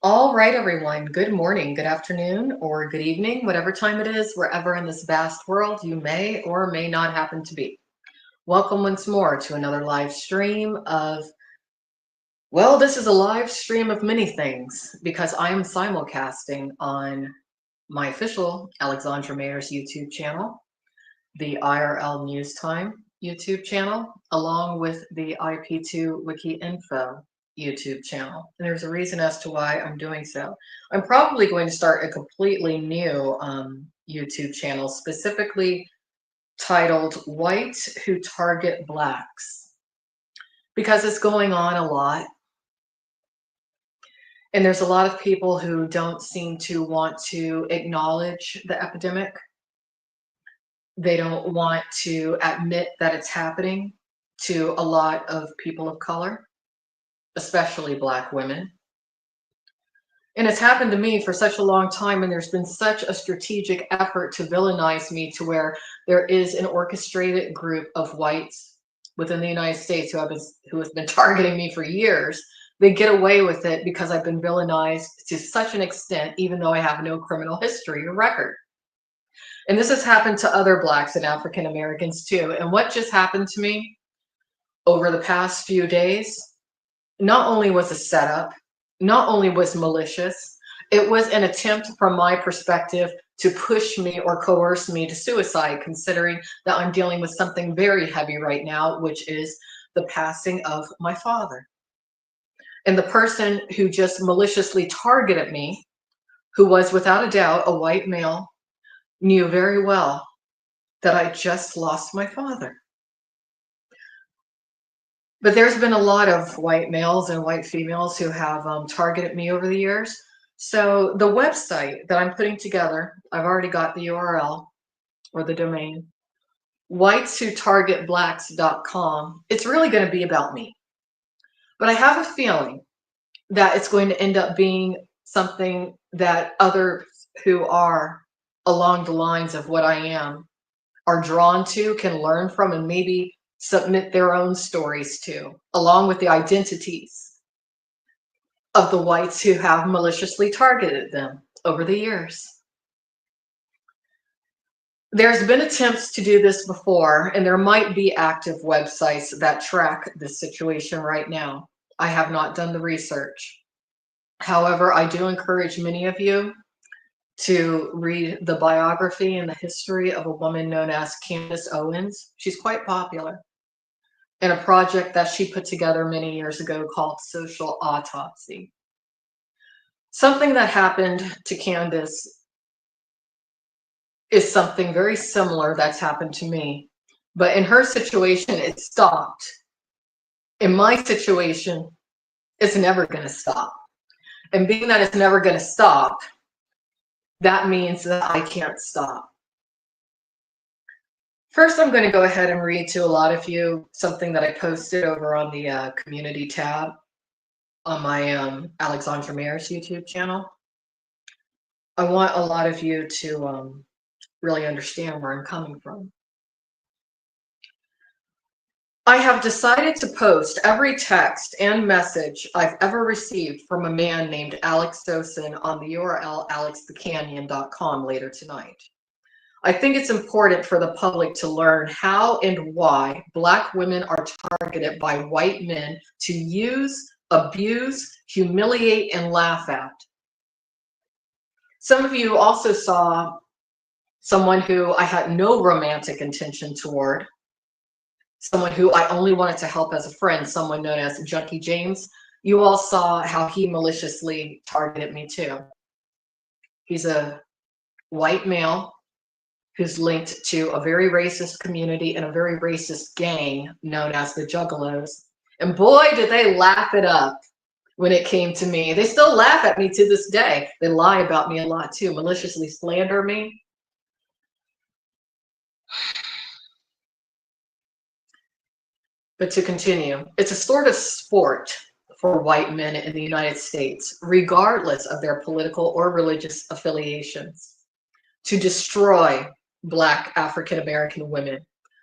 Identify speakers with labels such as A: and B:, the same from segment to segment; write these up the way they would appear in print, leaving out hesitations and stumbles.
A: All right, everyone. Good morning, good afternoon, or good evening, whatever time it is, wherever in this vast world you may or may not happen to be. Welcome once more to another live stream of, well, this is a live stream of many things because I am simulcasting on my official Alexandra Mayers YouTube channel, the IRL News Time YouTube channel, along with the IP2 Wiki Info YouTube channel. And there's a reason as to why I'm doing so. I'm probably going to start a completely new YouTube channel, specifically titled Whites Who Target Blacks, because it's going on a lot. And there's a lot of people who don't seem to want to acknowledge the epidemic. They don't want to admit that it's happening to a lot of people of color, especially Black women. And it's happened to me for such a long time, and there's been such a strategic effort to villainize me to where there is an orchestrated group of whites within the United States who have been targeting me for years. They get away with it because I've been villainized to such an extent, even though I have no criminal history or record. And this has happened to other Blacks and African Americans too. And what just happened to me over the past few days, not only was a setup, not only was malicious, it was an attempt from my perspective to push me or coerce me to suicide, considering that I'm dealing with something very heavy right now, which is the passing of my father. And the person who just maliciously targeted me, who was without a doubt a white male, knew very well that I just lost my father. But there's been a lot of white males and white females who have targeted me over the years. So the website that I'm putting together, I've already got the URL or the domain, whiteswhotargetblacks.com. It's really going to be about me. But I have a feeling that it's going to end up being something that others who are along the lines of what I am are drawn to, can learn from, and maybe submit their own stories to, along with the identities of the whites who have maliciously targeted them over the years. There's been attempts to do this before, and there might be active websites that track this situation right now. I have not done the research. However, I do encourage many of you to read the biography and the history of a woman known as Candace Owens. She's quite popular, in a project that she put together many years ago called Social Autopsy. Something that happened to Candace is something very similar that's happened to me. But in her situation, it stopped. In my situation, it's never going to stop. And being that it's never going to stop, that means that I can't stop. First, I'm going to go ahead and read to a lot of you something that I posted over on the community tab on my Alexandra Mayers YouTube channel. I want a lot of you to really understand where I'm coming from. I have decided to post every text and message I've ever received from a man named Alex Sosin on the URL alexthecanyon.com later tonight. I think it's important for the public to learn how and why Black women are targeted by white men to use, abuse, humiliate, and laugh at. Some of you also saw someone who I had no romantic intention toward, someone who I only wanted to help as a friend, someone known as Junkie James. You all saw how he maliciously targeted me too. He's a white male who's linked to a very racist community and a very racist gang known as the Juggalos. And boy, did they laugh it up when it came to me. They still laugh at me to this day. They lie about me a lot too, maliciously slander me. But to continue, it's a sort of sport for white men in the United States, regardless of their political or religious affiliations, to destroy Black African American women.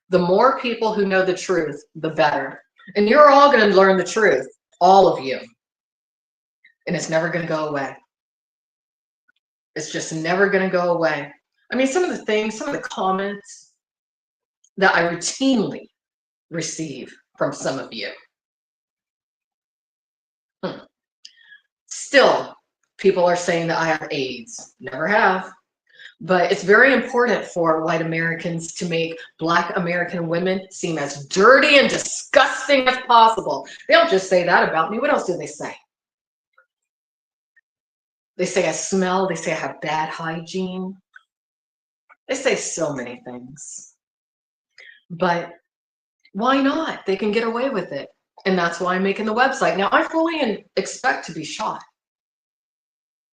A: The more people who know the truth, the better. And you're all going to learn the truth, all of you. And it's never going to go away. It's just never going to go away. I mean, some of the comments that I routinely receive from some of you. Still, people are saying that I have AIDS. Never have. But it's very important for white Americans to make Black American women seem as dirty and disgusting as possible. They don't just say that about me. What else do they say? They say I smell. They say I have bad hygiene. They say so many things. But why not? They can get away with it. And that's why I'm making the website. Now, I fully expect to be shot.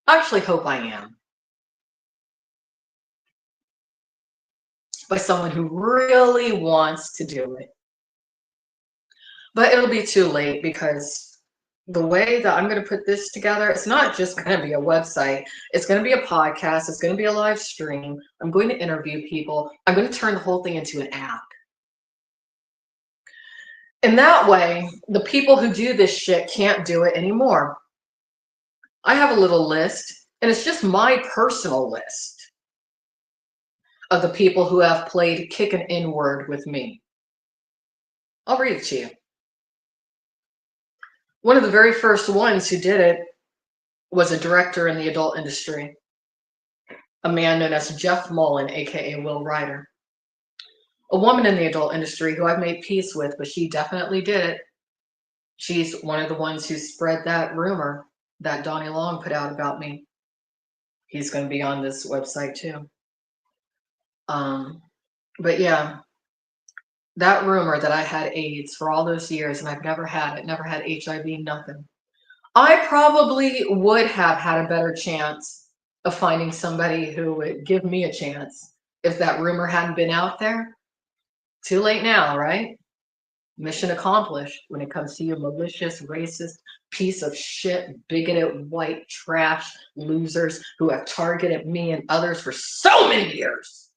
A: I actually hope I am. By someone who really wants to do it. But it'll be too late, because the way that I'm going to put this together, it's not just going to be a website. It's going to be a podcast. It's going to be a live stream. I'm going to interview people. I'm going to turn the whole thing into an app. And that way, the people who do this shit can't do it anymore. I have a little list, and it's just my personal list of the people who have played kick an N-word with me. I'll read it to you. One of the very first ones who did it was a director in the adult industry, a man known as Jeff Mullen, aka Will Ryder. A woman in the adult industry who I've made peace with, but she definitely did it. She's one of the ones who spread that rumor that Donnie Long put out about me. He's going to be on this website too. But yeah, that rumor that I had AIDS for all those years and I've never had it, never had HIV, nothing. I probably would have had a better chance of finding somebody who would give me a chance if that rumor hadn't been out there. Too late now, right? Mission accomplished when it comes to you malicious, racist, piece of shit, bigoted, white trash losers who have targeted me and others for so many years.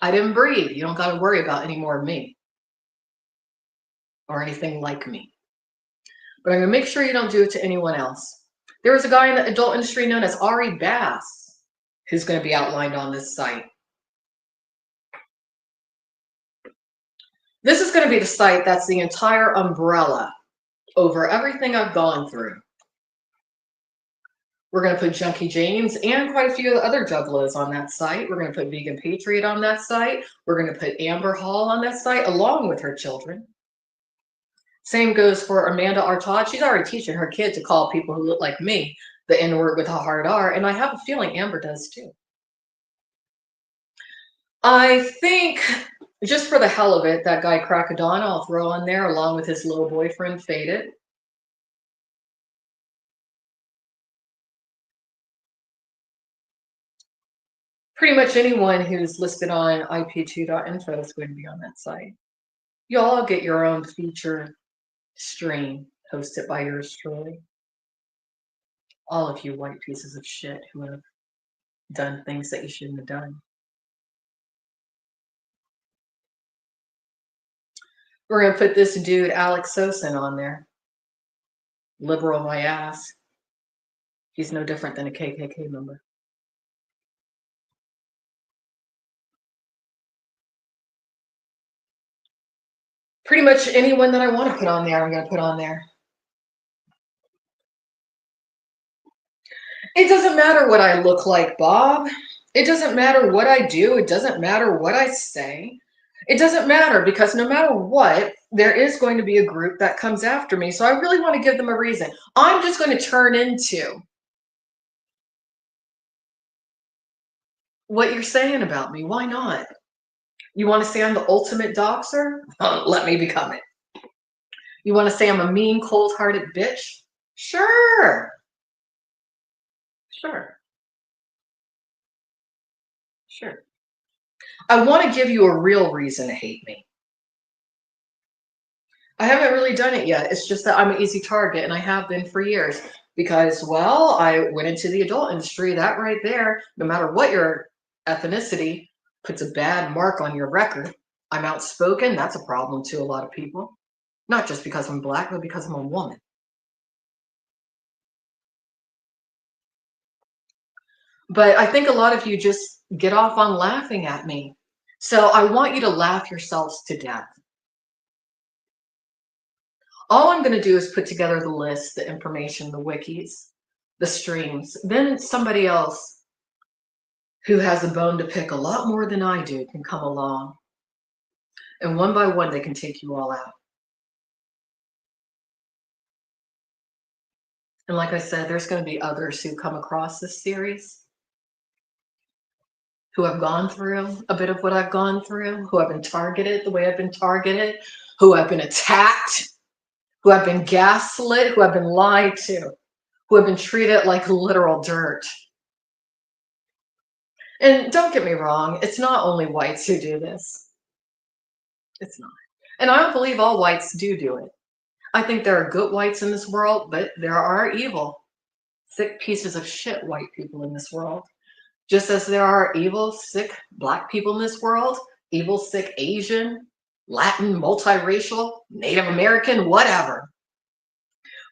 A: I didn't breathe. You don't got to worry about any more of me or anything like me. But I'm going to make sure you don't do it to anyone else. There was a guy in the adult industry known as Ari Bass who's going to be outlined on this site. This is going to be the site that's the entire umbrella over everything I've gone through. We're going to put Junkie James and quite a few other juggalos on that site. We're going to put Vegan Patriot on that site. We're going to put Amber Hall on that site along with her children. Same goes for Amanda Artaud. She's already teaching her kid to call people who look like me the N-word with a hard R, and I have a feeling Amber does too. I think, just for the hell of it, that guy Crocodona I'll throw on there along with his little boyfriend Faded. Pretty much anyone who's listed on ip2.info is going to be on that site. You all get your own feature stream hosted by yours truly. All of you white pieces of shit who have done things that you shouldn't have done. We're going to put this dude, Alex Sosin, on there. Liberal my ass. He's no different than a KKK member. Pretty much anyone that I want to put on there, I'm going to put on there. It doesn't matter what I look like, Bob. It doesn't matter what I do. It doesn't matter what I say. It doesn't matter, because no matter what, there is going to be a group that comes after me. So I really want to give them a reason. I'm just going to turn into what you're saying about me. Why not? You want to say I'm the ultimate doxer? Let me become it. You want to say I'm a mean, cold-hearted bitch? Sure. Sure. Sure. I want to give you a real reason to hate me. I haven't really done it yet. It's just that I'm an easy target, and I have been for years because, well, I went into the adult industry. That right there, no matter what your ethnicity, puts a bad mark on your record. I'm outspoken. That's a problem to a lot of people. Not just because I'm Black, but because I'm a woman. But I think a lot of you just get off on laughing at me. So I want you to laugh yourselves to death. All I'm going to do is put together the list, the information, the wikis, the streams. Then somebody else who has a bone to pick a lot more than I do can come along. And one by one, they can take you all out. And like I said, there's going to be others who come across this series who have gone through a bit of what I've gone through, who have been targeted the way I've been targeted, who have been attacked, who have been gaslit, who have been lied to, who have been treated like literal dirt. And don't get me wrong, it's not only whites who do this. It's not. And I don't believe all whites do it. I think there are good whites in this world, but there are evil, sick pieces of shit white people in this world. Just as there are evil, sick Black people in this world, evil, sick Asian, Latin, multiracial, Native American, whatever.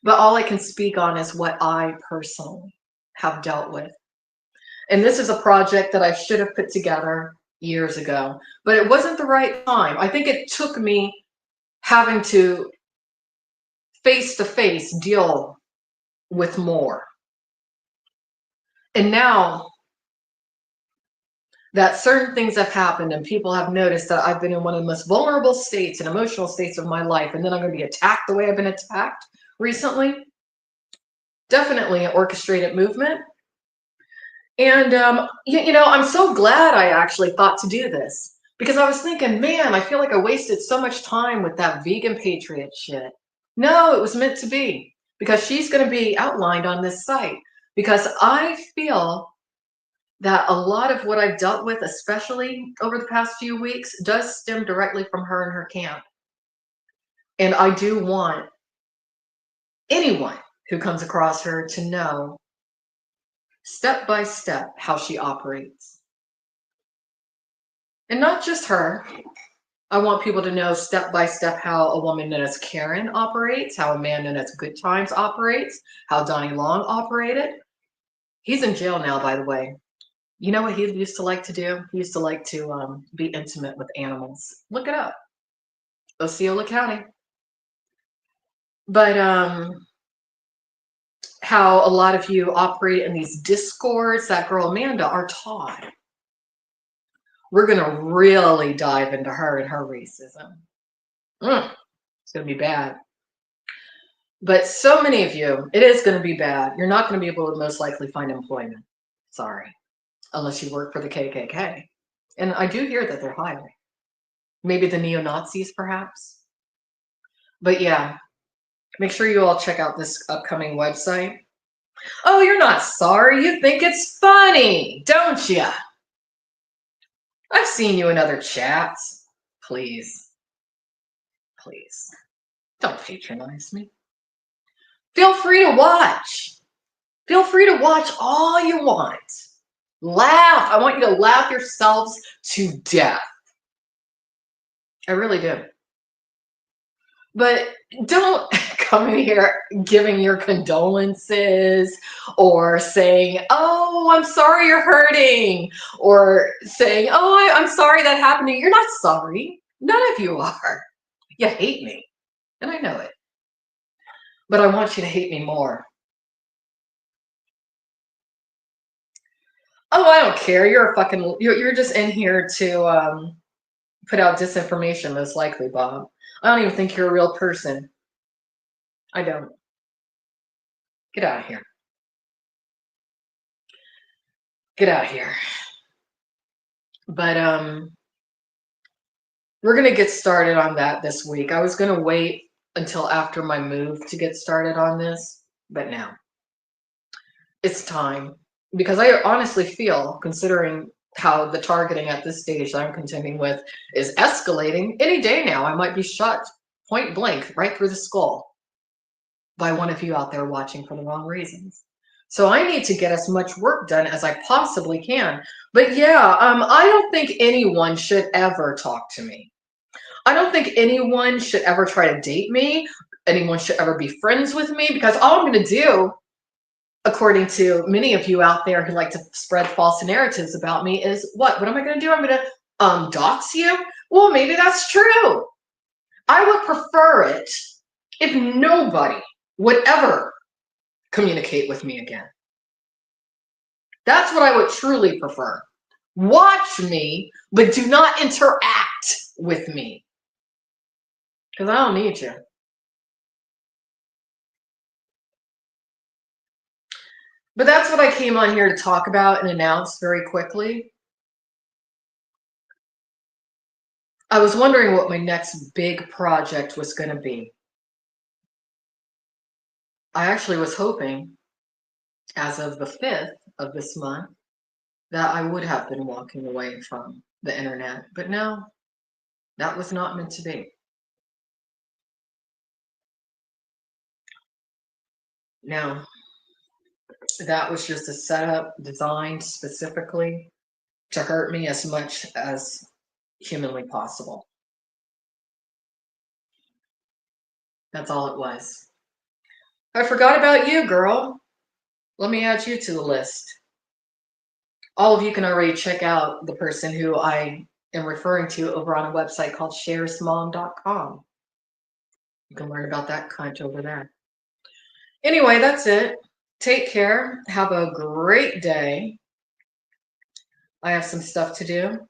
A: But all I can speak on is what I personally have dealt with. And this is a project that I should have put together years ago, but it wasn't the right time. I think it took me having to face-to-face deal with more. And now that certain things have happened and people have noticed that I've been in one of the most vulnerable states and emotional states of my life, and then I'm going to be attacked the way I've been attacked recently. Definitely an orchestrated movement. And, you know, I'm so glad I actually thought to do this, because I was thinking, man, I feel like I wasted so much time with that vegan patriot shit. No, it was meant to be, because she's going to be outlined on this site, because I feel that a lot of what I've dealt with, especially over the past few weeks, does stem directly from her and her camp. And I do want anyone who comes across her to know step by step how she operates. And not just her. I want people to know step by step how a woman known as Karen operates, how a man known as Good Times operates, how Donnie Long operated. He's in jail now, by the way. You know what he used to like to do? He used to like to be intimate with animals. Look it up. Osceola County. But how a lot of you operate in these discords. That girl Amanda, Artaud. We're gonna really dive into her and her racism. It's gonna be bad. But so many of you, it is gonna be bad. You're not gonna be able to most likely find employment. Sorry. Unless you work for the KKK. And I do hear that they're hiring. Maybe the neo-Nazis, perhaps. But yeah, make sure you all check out this upcoming website. Oh, you're not sorry. You think it's funny, don't you? I've seen you in other chats. Please, please, don't patronize me. Feel free to watch. Feel free to watch all you want. Laugh. I want you to laugh yourselves to death. I really do. But don't come in here giving your condolences or saying, oh, I'm sorry you're hurting, or saying, oh, I'm sorry that happened to you. You're not sorry. None of you are. You hate me, and I know it. But I want you to hate me more. Oh, I don't care. You're a fucking, you're just in here to put out disinformation, most likely, Bob. I don't even think you're a real person. I don't. Get out of here. Get out of here. But we're gonna get started on that this week. I was gonna wait until after my move to get started on this, but now it's time, because I honestly feel, considering how the targeting at this stage that I'm contending with is escalating, any day now I might be shot point blank right through the skull by one of you out there watching for the wrong reasons. So I need to get as much work done as I possibly can. But yeah, I don't think anyone should ever talk to me. I don't think anyone should ever try to date me. Anyone should ever be friends with me, because all I'm going to do, according to many of you out there who like to spread false narratives about me, is what? What am I going to do? I'm going to dox you? Well, maybe that's true. I would prefer it if nobody would ever communicate with me again. That's what I would truly prefer. Watch me, but do not interact with me, because I don't need you. But that's what I came on here to talk about and announce very quickly. I was wondering what my next big project was going to be. I actually was hoping, as of the 5th of this month, that I would have been walking away from the internet. But no, that was not meant to be. No, that was just a setup designed specifically to hurt me as much as humanly possible. That's all it was. I forgot about you, girl. Let me add you to the list. All of you can already check out the person who I am referring to over on a website called sharesmom.com. You can learn about that cunt over there. Anyway, that's it. Take care. Have a great day. I have some stuff to do,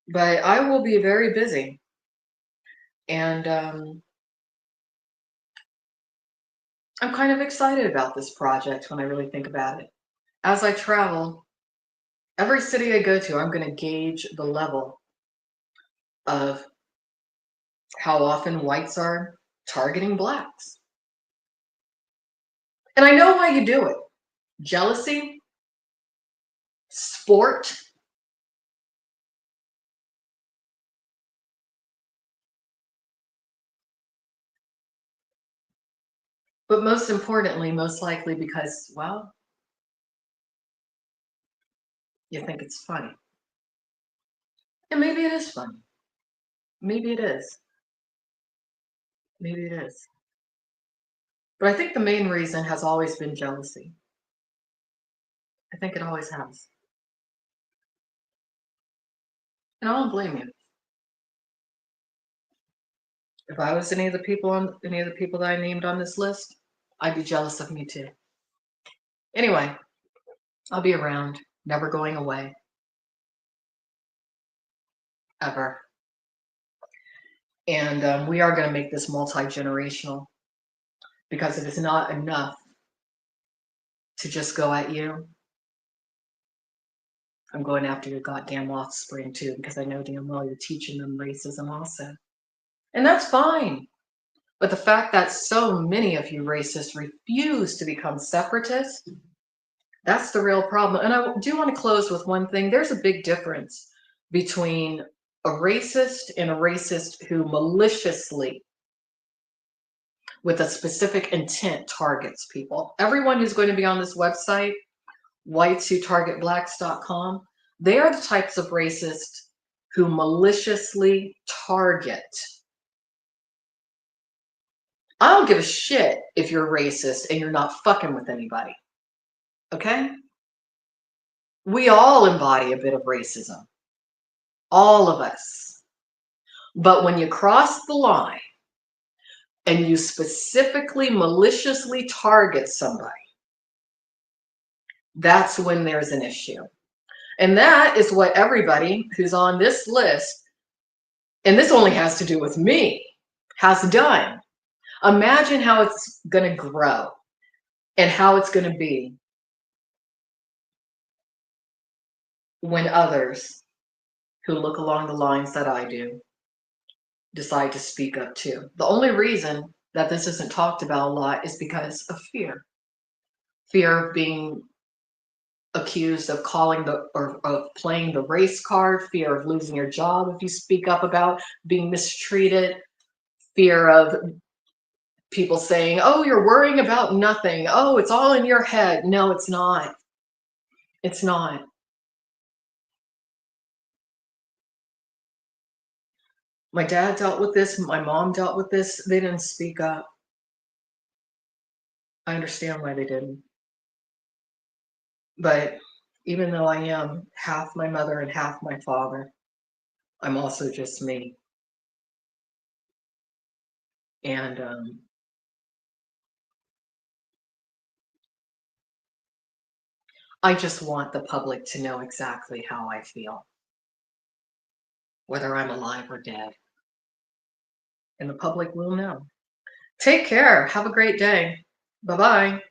A: but I will be very busy. And I'm kind of excited about this project when I really think about it. As I travel, every city I go to, I'm going to gauge the level of how often whites are targeting blacks. And I know why you do it. Jealousy, sport, but most importantly, most likely because, well, you think it's funny. And maybe it is funny. Maybe it is. Maybe it is. But I think the main reason has always been jealousy. I think it always has. And I don't blame you. If I was any of the people that I named on this list, I'd be jealous of me too. Anyway, I'll be around, never going away. Ever. And we are going to make this multi-generational, because it is not enough to just go at you. I'm going after your goddamn offspring too, because I know damn well you're teaching them racism also. And that's fine. But the fact that so many of you racists refuse to become separatists, that's the real problem. And I do want to close with one thing. There's a big difference between a racist and a racist who maliciously, with a specific intent, targets people. Everyone who's going to be on this website, whiteswhotargetblacks.com, they are the types of racists who maliciously target. I don't give a shit if you're racist and you're not fucking with anybody. Okay? We all embody a bit of racism. All of us. But when you cross the line and you specifically maliciously target somebody, that's when there's an issue. And that is what everybody who's on this list, and this only has to do with me, has done. Imagine how it's going to grow and how it's going to be when others who look along the lines that I do decide to speak up too. The only reason that this isn't talked about a lot is because of fear. Fear of being accused of of playing the race card, fear of losing your job if you speak up about being mistreated, fear of people saying, oh, you're worrying about nothing. Oh, it's all in your head. No, it's not. It's not. My dad dealt with this, my mom dealt with this. They didn't speak up. I understand why they didn't. But even though I am half my mother and half my father, I'm also just me. And I just want the public to know exactly how I feel, whether I'm alive or dead. And the public will know. Take care. Have a great day. Bye bye.